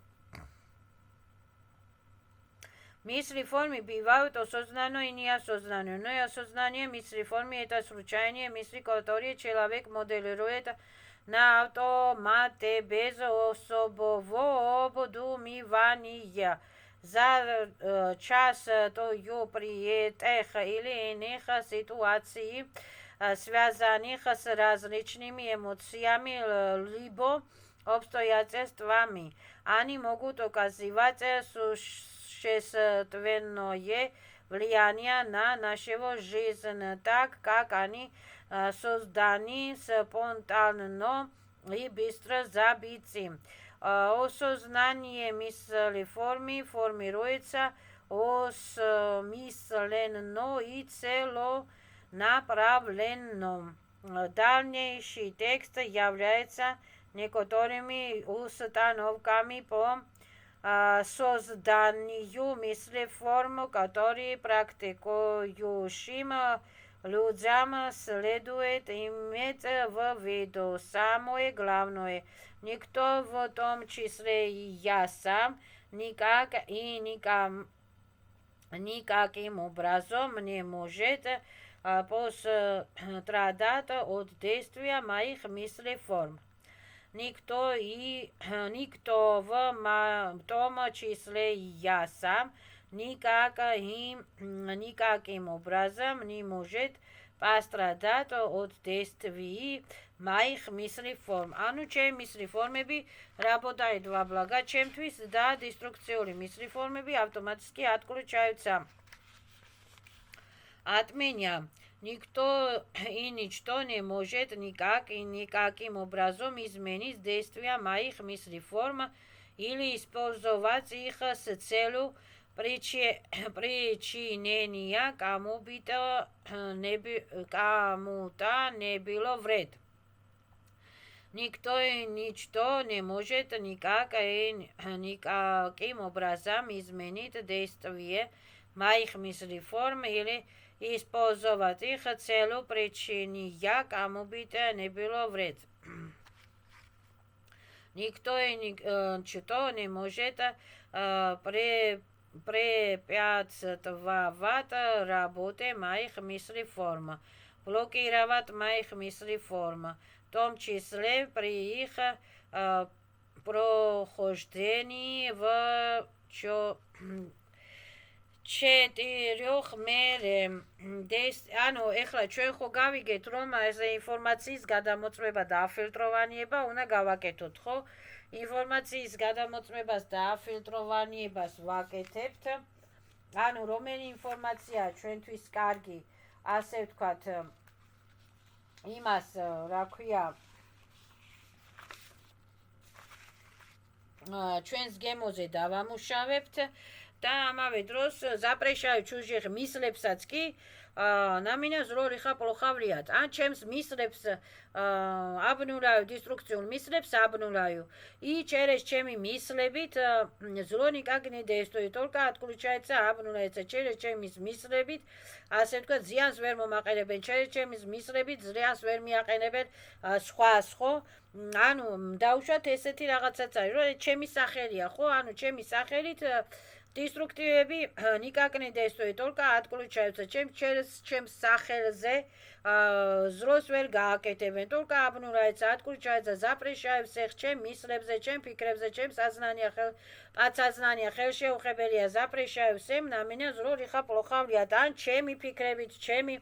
Мысли формы бывают осознанно и неосознанно. Но и осознание мысли формы это случайные мысли, которые человек моделирует на автомате без особого обдумывания. За час тою приятных или иных ситуаций, связанных с различными эмоциями либо обстоятельствами, они могут оказывать существенное влияние на нашу жизнь, так как они созданы спонтанно и быстро забыты. Осознание мысли формы формируется осмысленно и целенаправленно. Дальнейший текст является некоторыми установками по созданию мыслеформ, которые практикующим людям следует иметь в виду. Самое главное, никто, в том числе и я сам, никак и никаким образом не может пострадать от действия моих мыслеформ. Никто, в том числе и я сам, никаким образом не может пострадать от действий моих мыслеформ. ანუ ჩემი мыслеформები რაბოდაი დაბლაგა ჩემთვის და დესტრუქციული мыслеформები ავტომატически откуда чаются от меня. Никто и ничто не может никак и никаким образом изменить действия моих мыслеформ или использовать их с целью причинения кому-то не было вред. Никто и ничто не может никак и никаким образом изменить действия моих мыслеформ или использовать их целью причинения кому-то не было вред. Никто и ничто не может препятствовать работе моих мыслеформ, блокировать моих мыслеформ, в том числе при их прохождении в четырех мере. ანუ ეხლა ჩვენ ხო გავიგეთ, რომ ეს ინფორმაციის გადამოწმება და აფილტროვანიება უნდა გავაკეთოთ, ხო? ინფორმაციის გადამოწმებას და აფილტროვანიებას ვაკეთებთ. ანუ რომელი ინფორმაცია ჩვენთვის კარგი, ასე ვთქვათ, იმას, რა ქვია, ჩვენს გემოზე დავამუშავებთ და ამავე დროს запрещаю чужих мыслепსაც კი на меня зло лихо плохо влиять. А ჩემს мыслепს обнуляю, деструкциულ мыслепს обнуляю. И через ჩემი мыслებით зло никак не действует, только отключается, обнуляется. Через ჩემის мыслებით, ასე ვთქვათ, ზიანს ვერ მომაყენებენ. через ჩემის мысლებით ზიანს ვერ მიაყენებენ სხვას, ხო? ანუ დავუშვათ ესეთი რაღაცაც არის, რომ ჩემი სახელია, ხო? ანუ ჩემი სახელით деструктивები никак не действует, только отключаются. Через чем сахелзе злос ვერ გააკეთებენ, только обнуляется, отключается. Запрещаю всех чем мыслებზე, чем фикрებზე, чем подсознание ხელშეუხებელია. Запрещаю всем на меня зло лихо плохо влиять. ან ჩემი ფიქრებით, ჩემი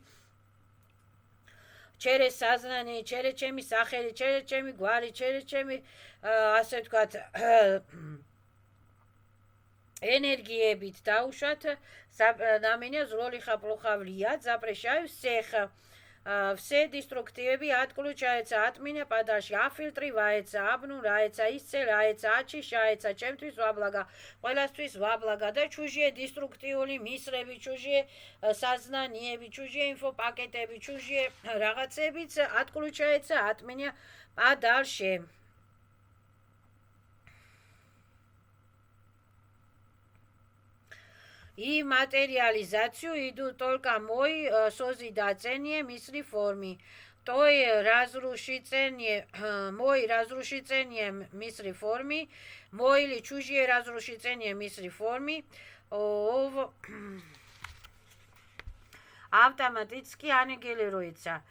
через сознание, через ჩემი სახელი, через ჩემი გვარი, через ჩემი ასე вთქვათ энергиебит давушат, на меня зло лихо плохо влиять, запрещаю всех. Все деструктивы отключаются от меня подальше, афильтривается, обнуляется, исцеляется, очищается, чем-то во благо, ყველასთვის во благо, да чужие деструктивные мысли, чужие сознание, чужие инфопакеты, чужие რაღაცებიც отключается от меня подальше. И материализацию идут только мой созидательные мысли формы. То и мой разрушительные мысли формы, мой или чужие разрушительные мысли формы автоматически аннигилируется.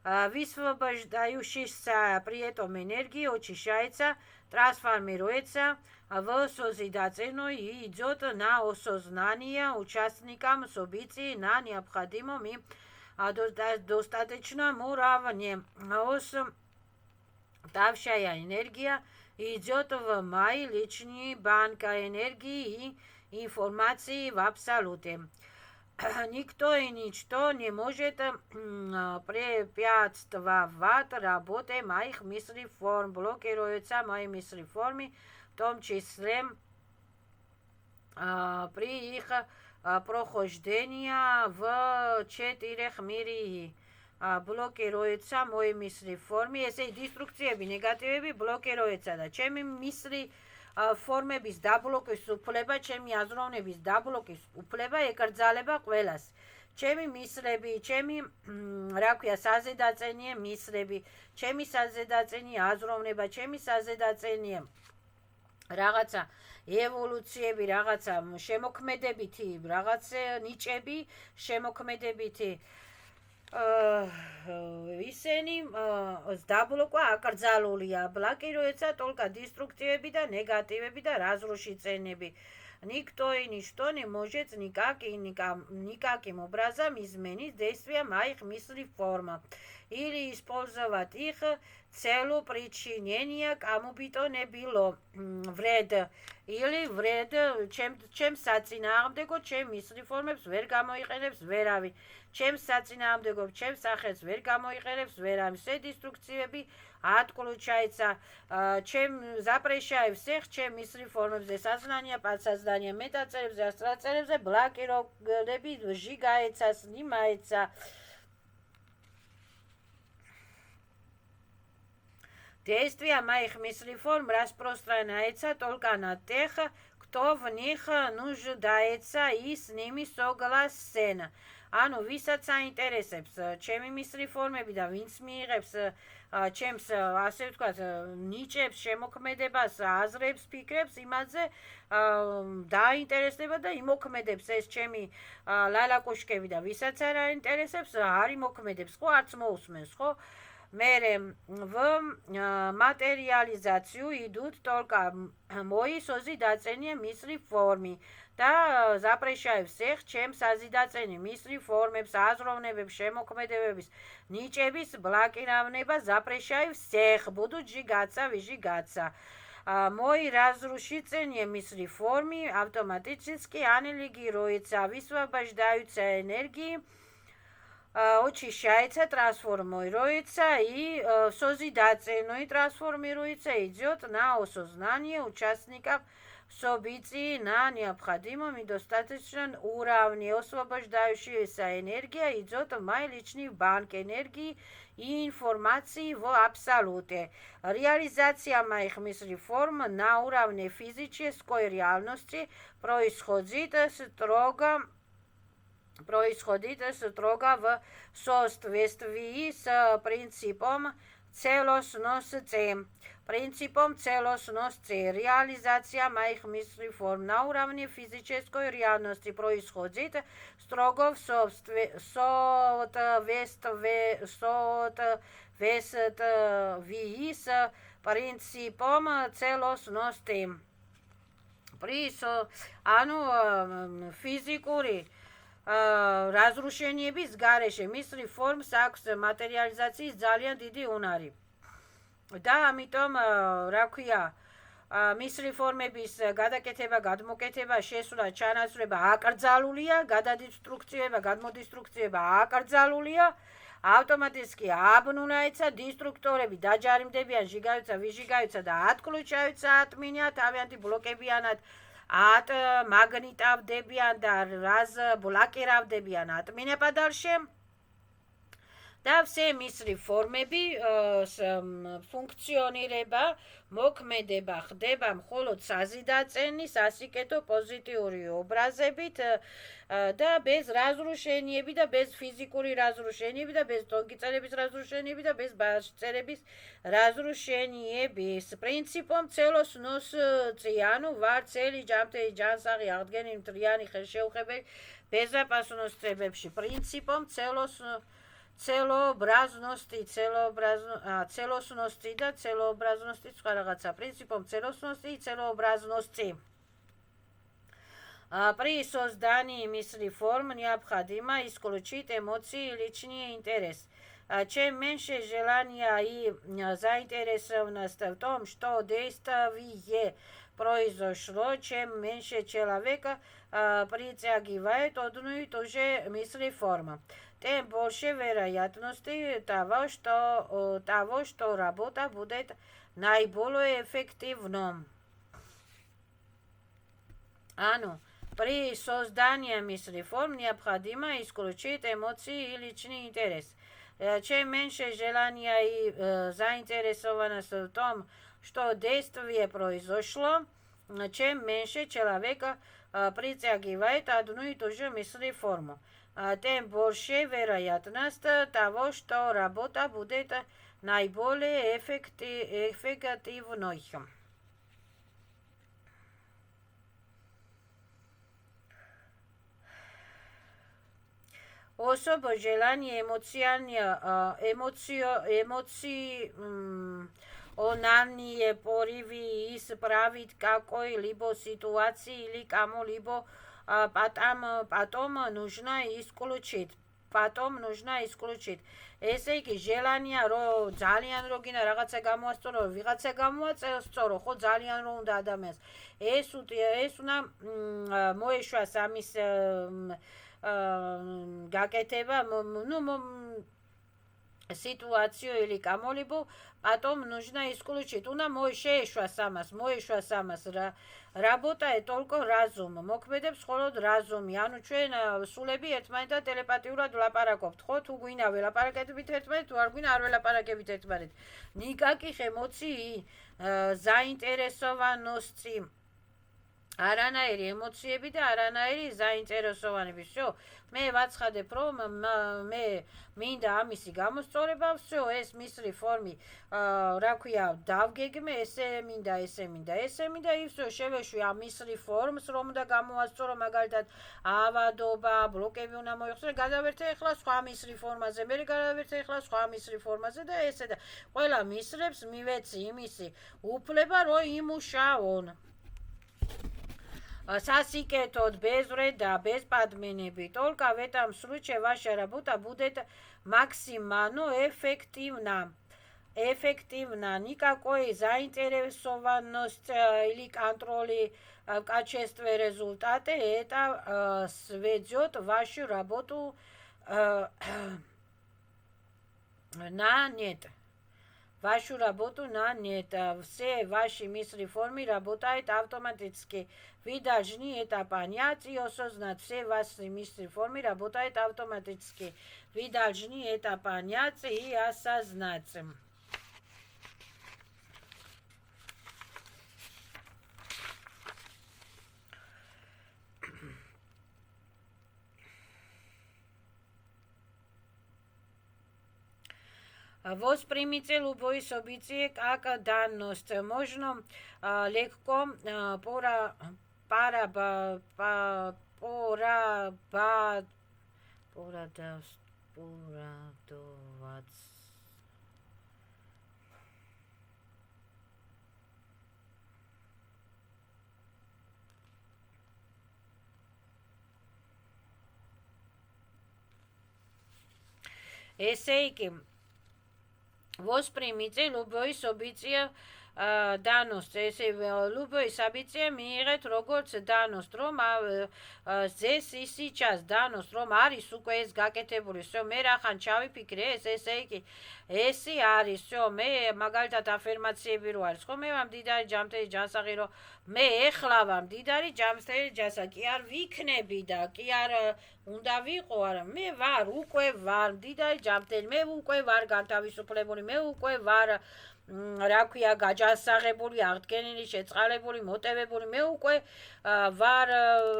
Высвобождающаяся при этом энергия очищается, трансформируется в созидательную и идет на осознание участникам событий на необходимом и достаточном уровне. Оставшая энергия идет в мой личный банк энергии и информации в абсолюте. Никто и ничто не может препятствовать работе моих мыслеформ, блокируются мои мыслеформы, в том числе при их прохождении в четырех мирах. ბლოკი როეცა მოიმისლი ფორმი, ესე დისტრუქციები, ნეგატივები, ბლოკი როეცა და ჩემი მისლი ფორმების დაბლოკის უფლება, ჩემი აზროვნების დაბლოკის უფლება ეკრძალება ყველას. ჩემი მისლები, ჩემი რა ქვია, საზედაწენიე მისლები, ჩემი საზედაწენიე აზროვნება, ჩემი საზედაწენიე რაღაცა ევოლუციები, რაღაცა შემოქმედებითი, რაღაც ნიჭები, შემოქმედებითი ისენი დაბლოკვა აკრძალულია. Блоки როეცა только деструктивები და негативები და разрушительными. Никто и ничто не может никаким образом изменить действия моих мыслей форма или использовать их целью причинения кому-бы-то-ни-было вреда или вред, чем საწინააღმდეგო ჩემ мысли формებს ვერ გამოიყენებს ვერავინ, чем საწინააღმდეგო ჩემ სახელს ვერ გამოიყენებს веравин. Все деструктивები отключается, чем запрещаю всех, чем мысли формებზე, сознание, подсознание, მეტაწერებზე, астралწერებზე, блокировки сжигается, снимается. Действия моих мыслей форм распространяется только на тех, кто в них нуждается и с ними согласен. Ანუ ვისაც აინტერესებს ჩემი მისლი ფორმები და ვინც მიიღებს ჩემს ასე ვთქვათ ნიჭებს, შემოქმედებას, აზრებს, ფიქრებს, იმაზე დაინტერესდება და იმოქმედებს ეს ჩემი ლალაკუშკები და ვისაც არ აინტერესებს არ იმოქმედებს, ხო, არც მოусმენს, ხო? Мере в материализацию идут только мои созидательные мысли в форме. Да, запрещаю всех, чем созидательные мысли в форме, აზროვნებებს, შემოქმედებების, ნიჭების блокирование запрещаю всех, будут сжигаться, выжигаться. Мои разрушительные мысли в форме автоматически аннигилируются, высвобождаются энергии, очищается, трансформируется и созидательно трансформируется, идет на осознание участников событий на необходимом и достаточном уровне. Освобождающаяся энергия идет в мой личный банк энергии и информации в абсолюте. Реализация моих мыслей форм на уровне физической реальности происходит строго в соответствии с принципом целостности. Реализация моих мыслей форм на уровне физической реальности происходит строго в соответствии с принципом целостности. ანუ ფიზიკური разрушениების გარეშე მისლი ფორმს აქვს მატერიალიზაციის ძალიან დიდი უნარი. და ამიტომ რა ქვია, მისლი ფორმების გადაკეთება, გადმოკეთება, შესვლა, ჩანაცვლება აკრძალულია, გადადისტრუქციება, გადმოდისტრუქციება აკრძალულია, ავტომატически აბნუნაიცა, დისტრუქტორები დაჯარიმდებიან, ჟიგავიცა, ვიჟიგავიცა და отключаются от меня, თავიანთი ბლოკებიანად მაგნიტავდებიან და разблокировდებიან от меня подальше. და все мысли формები ფუნქციონირება, მოქმედება ხდება მხოლოდ საზიდაწენის, სასიკეთო პოზიტიური ობრაზებით და без разрушениები და без физიკური разрушениები და без ტონკიწერების разрушениები და без ბაშწერების разрушениების. Принципом целостности, ანუ ვარ წელი, ჯანმრთელი, ჯანსაღი, აღდგენილი, მთლიანი, ხელშეუხებელი безопасностებებში. Принципом целообразности და целообразности სხვა რაღაცა. Принципом целостности и целообразности. При создании мысли форм необходимо исключить эмоции и личный интерес. Чем меньше желания и заинтересованность в том, что действие произошло, чем меньше человек притягивает одну и ту же мысли форму, тем больше вероятности того, что работа будет наиболее эффективной. При создании мысли форм необходимо исключить эмоции и личный интерес. Чем меньше желания и заинтересованность в том, что действие произошло, чем меньше человек притягивает одну и ту же мысли форму, тем больше вероятность того, что работа будет наиболее эффективной. Особо желание эмоциональные порывы исправить какой-либо ситуации или кому-либо потом нужно исключить. ესე იგი ჟელანია რომ ძალიან რო გინდა რაღაცა გამოასწორო, ვიღაცა გამოაწესწორო, ხო ძალიან რო უნდა ადამიანს. ეს უნდა მოეშვას ამის გაკეთება, ситуацию или кому-либо, потом нужно исключить. უნდა მოეშვას ამას რა. Работает только разум. მოქმედებს მხოლოდ разумი. ანუ ჩვენ სულები ერთმანეთთან ტელეპათიურად ვლაპარაკობთ, ხო? თუ გვინდა ველაპარაკებით ერთმანეთს, თუ არ გვინდა არ ველაპარაკებით ერთმანეთს. Никаких эмоций, заинтересованности. არანაირი ემოციები და არანაირი заинтересованები. Всё. მე ვაცხადებ, რომ მე მინდა ამისი გამოსწორება, всё, ეს მისრი ფორმი, რა ქვია, დავგეგმე, ესე მინდა, и всё, შევეშვი ამ მისრი ფორმს, რომ უნდა გამოასწორო, მაგალითად, ავადობა, ბლოკები უნდა მოიხსნე, გადავერთე ახლა სხვა მისრი ფორმაზე, მე გადავერთე ახლა სხვა მისრი ფორმაზე და ესე და ყველა მისრებს მივეცი იმისი უფლება, რომ იმუშაონ. Сасикетот без вреда, без подменеби. Только в этом случае ваша работа будет максимально эффективна. Никакой заинтересованности или контроля в качестве результата. Это сведет вашу работу на нет. Вашу работу на нет. Все ваши мысли формы работают автоматически. Вы должны это понять и осознать. Все ваши мысли формы работают автоматически. Вы должны это понять и осознать. Воспримите любое событие как данность. Можно легко порадоваться. Ესე იგი Воспримите любое событие данность. Если любое событие მიიღეთ როგორც данность, რომ здесь и сейчас данность, რომ არის უკვე ეს გაკეთებული. Всё, მე რახან ჩავიფიქრე ესე იგი ესი არის. Всё, მე მაგალითად აფერმაციები რო არის. ხო მე ვარ მდიდარი ჯანმრთელი ჯანსაღი რომ მე ეხლა ვარ მდიდარი ჯანმრთელი ჯანსაღი. კი არ ვიქნები და კი არ უნდა ვიყო, არა, მე ვარ, უკვე ვარ მდიდარი ჯანმრთელი, მე უკვე ვარ განთავისუფლებული, მე უკვე ვარ რა ქვია გაჯანსაღებული, აღდგენილი, შეწყალებული, მოტივებული, მე უკვე ვარ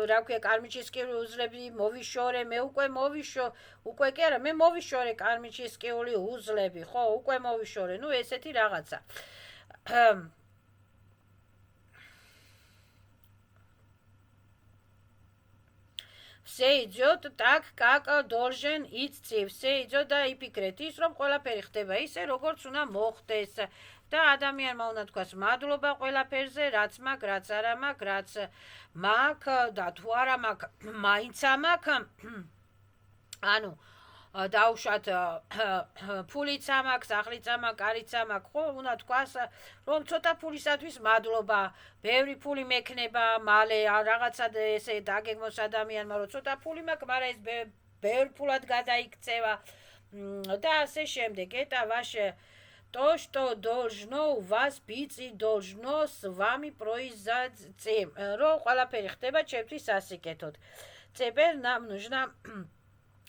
რა ქვია კარმიჩისკიული უძლები მოვიშორე, მე უკვე უკვე კი არა, მე მოვიშორე კარმიჩისკიული უძლები, ხო, უკვე მოვიშორე, ну ესეთი რაღაცა. Все идет так, как должен идти. Все идет და იფიქრეთ ის, რომ ყველაფერი ხდება ისე, როგორც უნდა მოხდეს. და ადამიანმა უნდა თქვას მადლობა ყველაფერზე, რაც მაქვს, რაც არა მაქვს, რაც მაქვს და თუ არა მაქვს, მაინც მაქვს. ანუ დაუშვათ ფულიც მაქვს, სახლიც მაქვს, კარიც მაქვს, ხო, უნდა თქვას, რომ ცოტა ფულისათვის მადლობა, ბევრი ფული მექნება, მალე რაღაცა ესე დაგეგმოს ადამიანმა, რომ ცოტა ფული მაქვს, მაგრამ ეს ბევრ ფულად გადაიქცევა და ასე შემდეგ. Это ваше то, что должно у вас быть и должно с вами произойти. Რომ ყველაფერი ხდება ჩემთვის სასიკეთოდ. Теперь нам нужно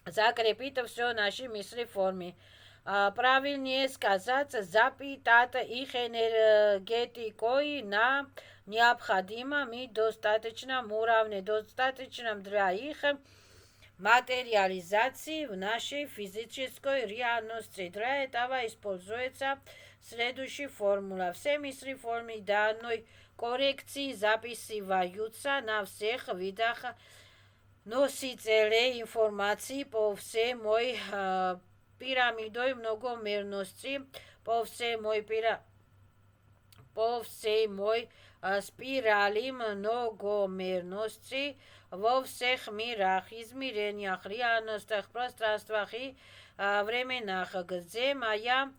закрепить все наши мысли в форме. Правильнее сказать, запитать их энергетикой на необходимом и достаточном уровне, достаточном для их материализации в нашей физической реальности. Для этого используется следующая формула. Все мысли в форме данной коррекции записываются на всех видах носителей информации по всей моей пирамидой многомерности, по всей моей спирали многомерности во всех мирах, измерениях, реальностях, пространствах и временах, где моя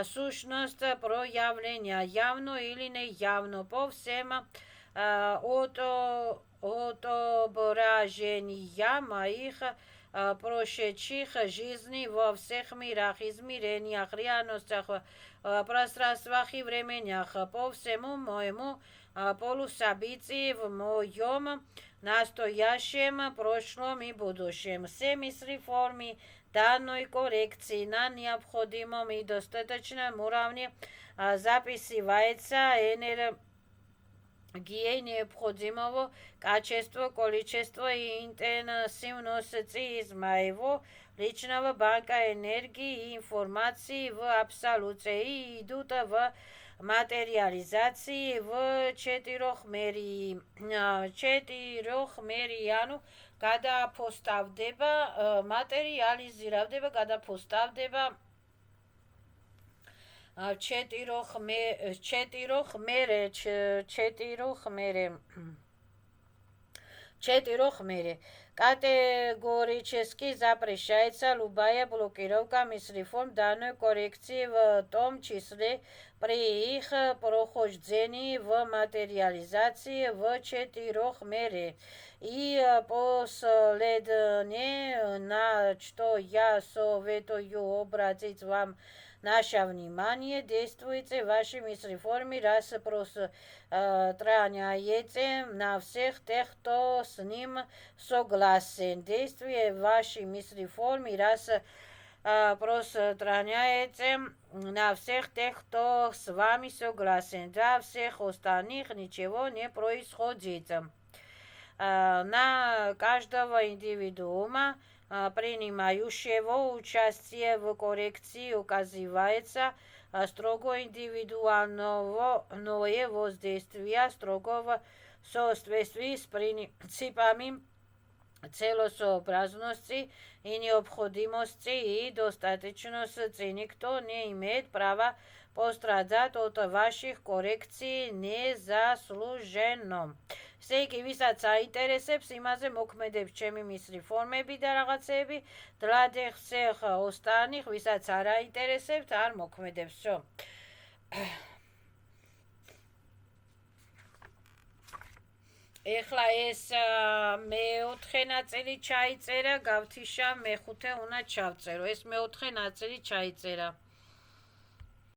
сущность проявления явно или неявно по всем отображения моих прошедших жизней во всех мирах, измерениях, реальностях, пространствах и временах, по всему моему полусобытии в моем настоящем, прошлом и будущем. Все мысли в форме данной коррекции на необходимом и достаточном уровне записывается энергией необходимого качества, количества и интенсивности из моего личного банка энергии и информации в абсолюте и идут в материализации в четырехмерიანу გადაფოსტავდება, მატერიალიზირდება, გადაფოსტავდება четырехмере. Категорически запрещается любая блокировка мыслеформ данной коррекции, в том числе при их прохождении в материализации в четырехмере. И последнее, на что я советую обратить вам наше внимание, действуйте в вашей мыслеформе, распространяете на всех тех, кто с ним согласен. Действие в вашей мыслеформе распространяете на всех тех, кто с вами согласен. Для всех остальных ничего не происходит. На каждого индивидуума, принимающего участие в коррекции, указывается строго индивидуальное воздействие, строго в соответствии с принципами целесообразности и необходимости и достаточности. Никто не имеет права пострадать от ваших коррекций незаслуженно. ესე იგი, ვისაც აინტერესებს, იმაზე მოქმედებს ჩემი მისლი ფორმები და რაღაცეები, для всех остальных, ვისაც არ აინტერესებს, არ მოქმედებს, всё. ეხლა ეს მეოთხე ნაწილი ჩაიწერა, გავთიშა, მეხუთე უნდა ჩავწერო. ეს მეოთხე ნაწილი ჩაიწერა.